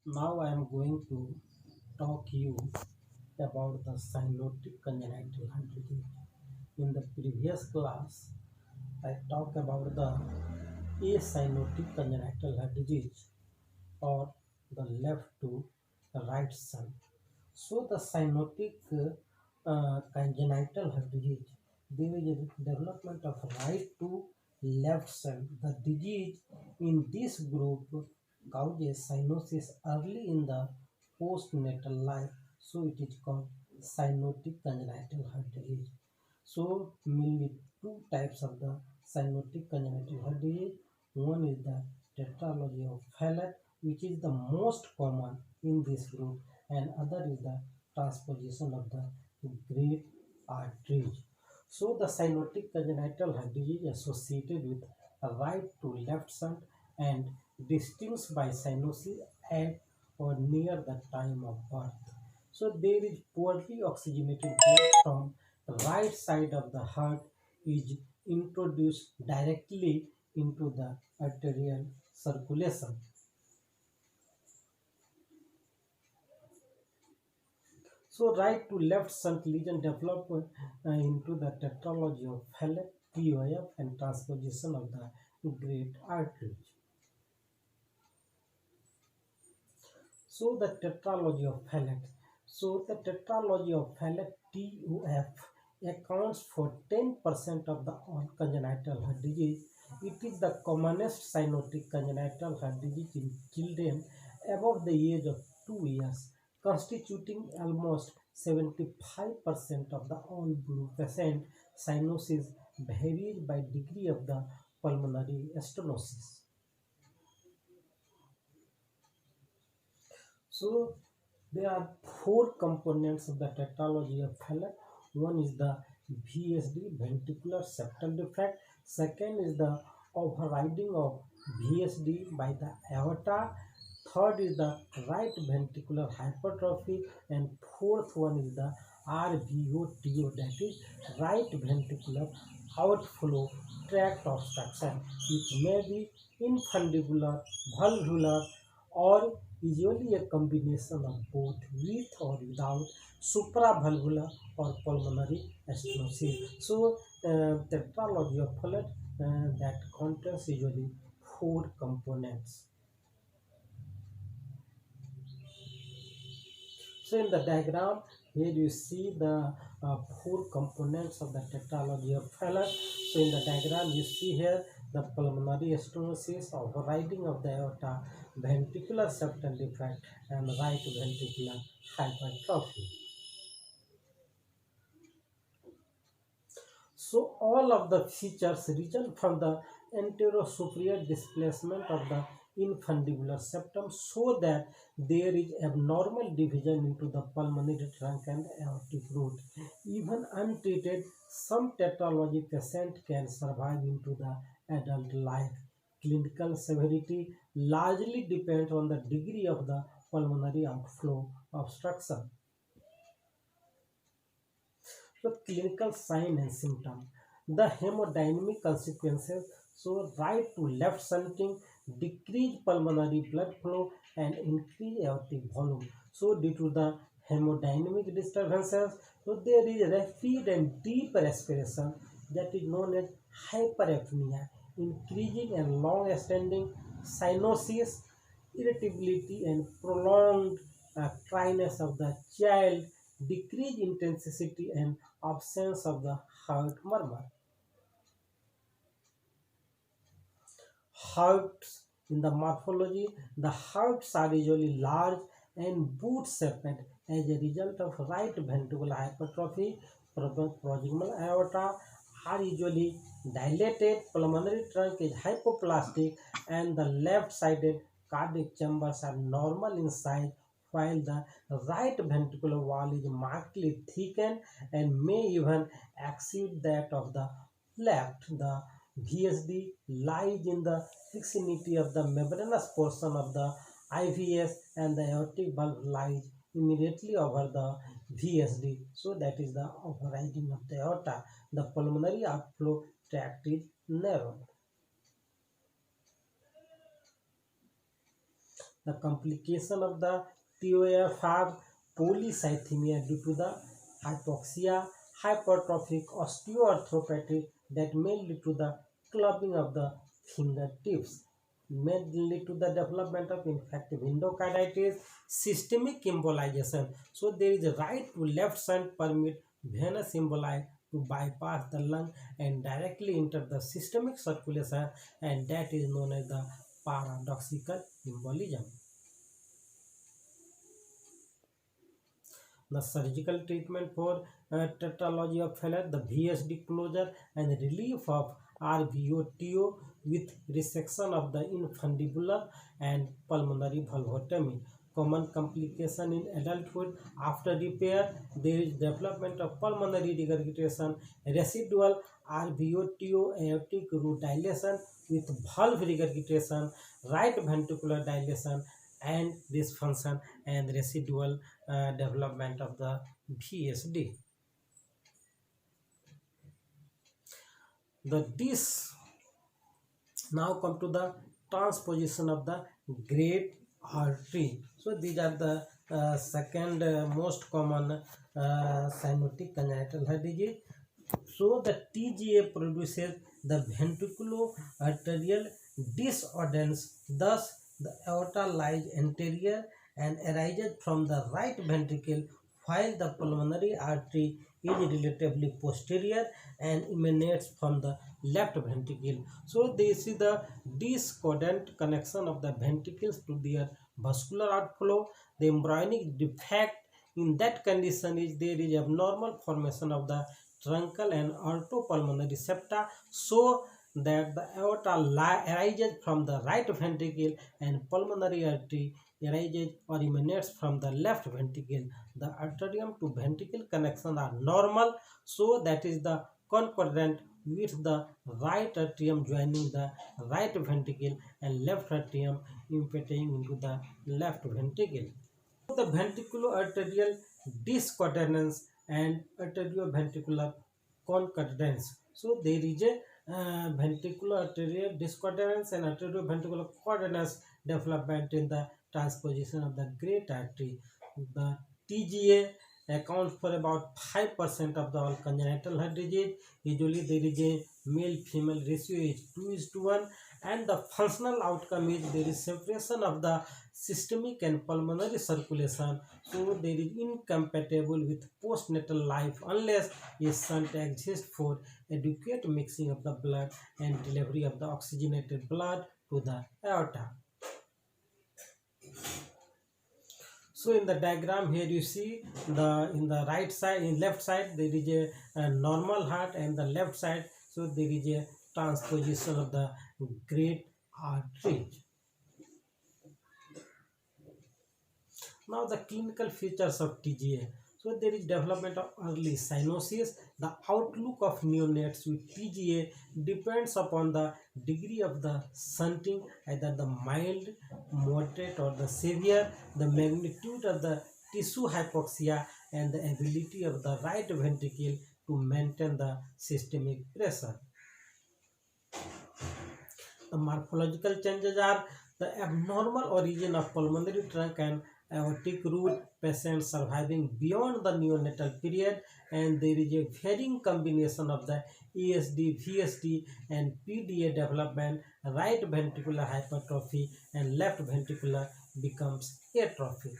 Now I am going to talk you about the cyanotic congenital heart disease. In the previous class, I talked about the acyanotic congenital heart disease or the left to the right side. So the cyanotic congenital heart disease, there is a development of right to left side. The disease in this group causes cyanosis early in the postnatal life. So it is called cyanotic congenital heart disease. So mainly two types of the cyanotic congenital heart disease. One is the tetralogy of Fallot, which is the most common in this group, and other is the transposition of the great arteries. So the cyanotic congenital heart disease associated with a right to left shunt and distinct by cyanosis at or near the time of birth. So there is poorly oxygenated blood from the right side of the heart is introduced directly into the arterial circulation. So right to left shunt lesion develop into the tetralogy of Fallot, TOF, and transposition of the great arteries. So the tetralogy of Fallot. So the tetralogy of Fallot, TOF, accounts for 10% of the all congenital heart disease. It is the commonest cyanotic congenital heart disease in children above the age of 2 years, constituting almost 75% of the all blue patient. Cyanosis varies by degree of the pulmonary stenosis. So there are four components of the tetralogy of Fallot. One is the VSD, ventricular septal defect. Second is the overriding of VSD by the aorta. Third is the right ventricular hypertrophy, and fourth one is the RVOTO, that is right ventricular outflow tract obstruction, which may be infundibular, valvular, or usually a combination of both with or without supravalvular or pulmonary stenosis. So, tetralogy of Fallot that contains usually four components. So in the diagram, here you see the four components of the tetralogy of Fallot. So in the diagram, you see here the pulmonary stenosis, overriding of the aorta, ventricular septal defect, and right ventricular hypertrophy. So all of the features result from the anterosuperior displacement of the infundibular septum, so that there is abnormal division into the pulmonary trunk and aortic root. Even untreated, some tetralogy patient can survive into the adult life. Clinical severity largely depends on the degree of the pulmonary outflow obstruction. So clinical sign and symptom. The hemodynamic consequences, so right to left shunting, decreased pulmonary blood flow and increased aortic volume. So due to the hemodynamic disturbances, so there is rapid and deep respiration, that is known as hyperapnea, increasing and long standing cyanosis, irritability and prolonged dryness of the child, decreased intensity and absence of the heart murmur. Hearts in the morphology, the hearts are usually large and boot-shaped as a result of right ventricular hypertrophy. Proximal aorta are usually dilated, pulmonary trunk is hypoplastic, and the left-sided cardiac chambers are normal in size, while the right ventricular wall is markedly thickened and may even exceed that of the left. The VSD lies in the vicinity of the membranous portion of the IVS, and the aortic valve lies immediately over the VSD. So that is the overriding of the aorta. The pulmonary outflow tract is narrow. The complication of the TOF have polycythemia due to the hypoxia, hypertrophic osteoarthropathy that may lead to the clubbing of the fingertips, may lead to the development of infective endocarditis, systemic embolization. So there is a right to left side permit venous emboli to bypass the lung and directly enter the systemic circulation, and that is known as the paradoxical embolism. The surgical treatment for tetralogy of Fallot, the VSD closure and relief of RVOTO with resection of the infundibular and pulmonary valvotomy. Common complication in adulthood after repair, there is development of pulmonary regurgitation, residual RVOTO aortic root dilation with valve regurgitation, right ventricular dilation and dysfunction and residual development of the VSD. The this now come to the transposition of the great artery. So these are the second most common cyanotic congenital heart disease. So the TGA produces the ventriculoarterial disorders. Thus, the aorta lies anterior and arises from the right ventricle, while the pulmonary artery is relatively posterior and emanates from the left ventricle. So this is the discordant connection of the ventricles to their vascular outflow. The embryonic defect in that condition is there is abnormal formation of the truncal and orthopulmonary septa, so that the aorta arises from the right ventricle and pulmonary artery arises or emanates from the left ventricle. The arterium to ventricle connections are normal, so that is the concordant with the right atrium joining the right ventricle and left atrium impinging into the left ventricle. The ventriculoarterial discordance and arterioventricular concordance. So there is a ventriculoarterial discordance and arterioventricular concordance development in the transposition of the great artery. The TGA accounts for about 5% of the all congenital heart disease. Usually there is a male-female ratio is 2:1, and the functional outcome is there is separation of the systemic and pulmonary circulation. So there is incompatible with postnatal life unless a shunt exists for adequate mixing of the blood and delivery of the oxygenated blood to the aorta. So in the diagram here you see the in the right side, in left side there is a normal heart, and the left side, so there is a transposition of the great artery. Now the clinical features of TGA. So there is development of early cyanosis. The outlook of neonates with TGA depends upon the degree of the shunting, either the mild, moderate or the severe, the magnitude of the tissue hypoxia and the ability of the right ventricle to maintain the systemic pressure. The morphological changes are the abnormal origin of pulmonary trunk and aortic root, patients surviving beyond the neonatal period, and there is a varying combination of the ASD, VSD and PDA development. Right ventricular hypertrophy and left ventricular becomes atrophy.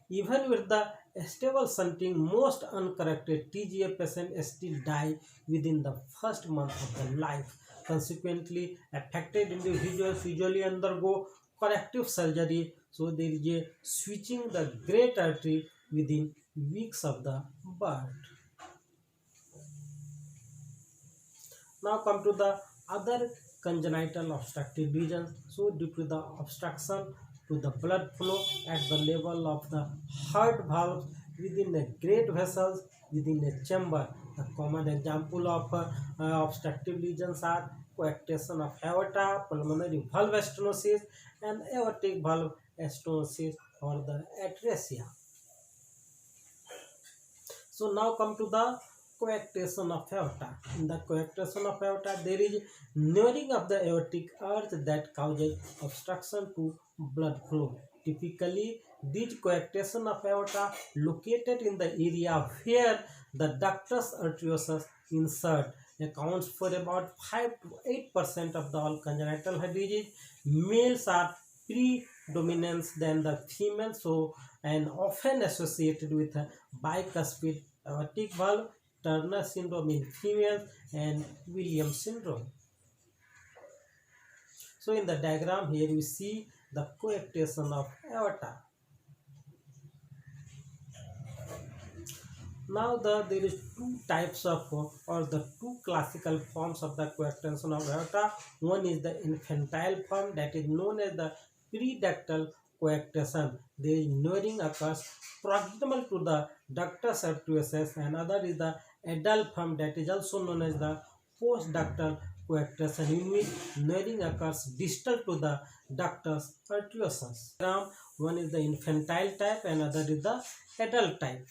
Even with the stable shunting, most uncorrected TGA patients still die within the first month of their life. Consequently, affected individuals usually undergo corrective surgery, so there is a switching the great artery within weeks of the birth. Now come to the other congenital obstructive lesions. So due to the obstruction to the blood flow at the level of the heart valves within the great vessels within a chamber. The common example of obstructive lesions are coarctation of aorta, pulmonary valve stenosis, and aortic valve stenosis or the atresia. So now come to the coarctation of aorta. In the coarctation of aorta, there is narrowing of the aortic arch that causes obstruction to blood flow. Typically, this coarctation of aorta located in the area where the ductus arteriosus insert accounts for about 5 to 8% of the all congenital heart disease. Males are predominant than the females, so and often associated with a bicuspid aortic valve, Turner syndrome in females, and Williams syndrome. So in the diagram here you see the coarctation of aorta. Now there is two types of or the two classical forms of the coarctation of aorta. One is the infantile form that is known as the preductal coarctation. There is narrowing occurs proximal to the ductus arteriosus, and other is the adult form that is also known as the postductal coarctation, in which narrowing occurs distal to the ductus arteriosus. One is the infantile type and other is the adult type.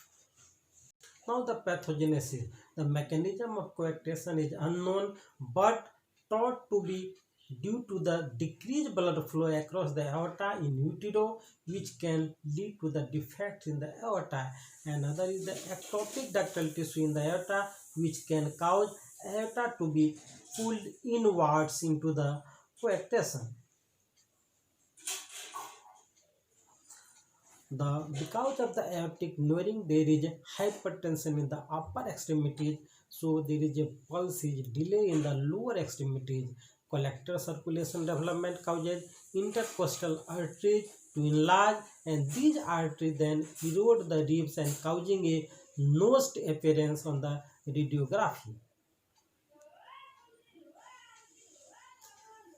Now the pathogenesis. The mechanism of coarctation is unknown but thought to be due to the decreased blood flow across the aorta in utero, which can lead to the defects in the aorta. Another is the ectopic ductal tissue in the aorta, which can cause aorta to be pulled inwards into the coarctation. Because of the aortic narrowing, there is hypertension in the upper extremities, so there is a pulse is delay in the lower extremities. Collector circulation development causes intercostal arteries to enlarge, and these arteries then erode the ribs and causing a nosed appearance on the radiography.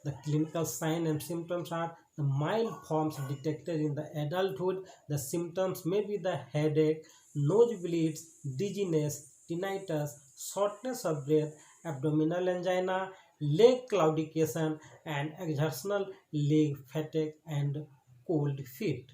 The clinical signs and symptoms are the mild forms detected in the adulthood. The symptoms may be the headache, nosebleeds, dizziness, tinnitus, shortness of breath, abdominal angina, leg claudication, and exertional leg fatigue and cold feet.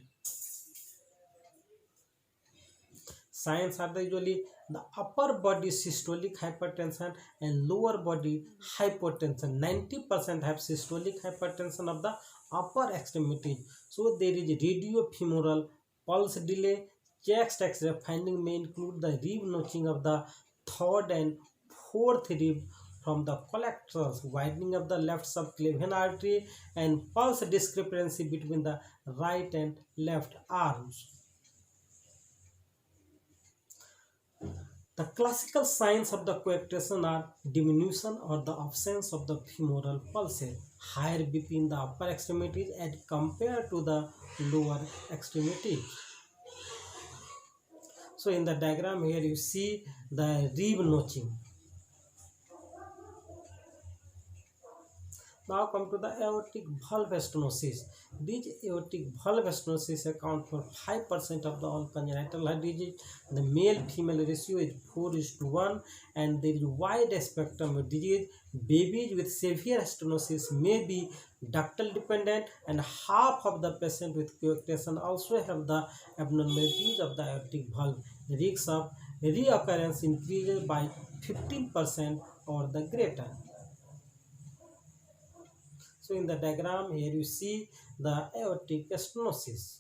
Signs are usually the upper body systolic hypertension and lower body hypotension. 90% have systolic hypertension of the upper extremity. So there is radiofemoral pulse delay. Chest X-ray finding may include the rib notching of the third and fourth rib from the collectors, widening of the left subclavian artery, and pulse discrepancy between the right and left arms. The classical signs of the coarctation are diminution or the absence of the femoral pulses, higher BP in the upper extremities as compared to the lower extremities. So in the diagram here you see the rib notching. Now come to the aortic valve stenosis. These aortic valve stenosis account for 5% of the all congenital heart disease. The male-female ratio is 4:1, and there is wide spectrum of disease. Babies with severe stenosis may be ductal dependent, and half of the patients with coarctation also have the abnormalities of the aortic valve. Risk of reoccurrence increases by 15% or the greater. So in the diagram here you see the aortic stenosis.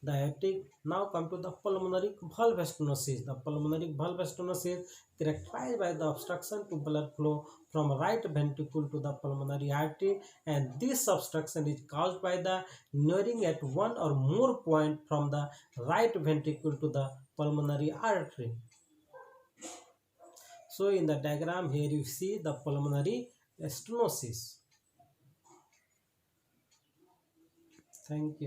The aortic. Now come to the pulmonary valve stenosis. The pulmonary valve stenosis characterized by the obstruction to blood flow from right ventricle to the pulmonary artery, and this obstruction is caused by the narrowing at one or more point from the right ventricle to the pulmonary artery. So in the diagram here you see the pulmonary stenosis. Thank you.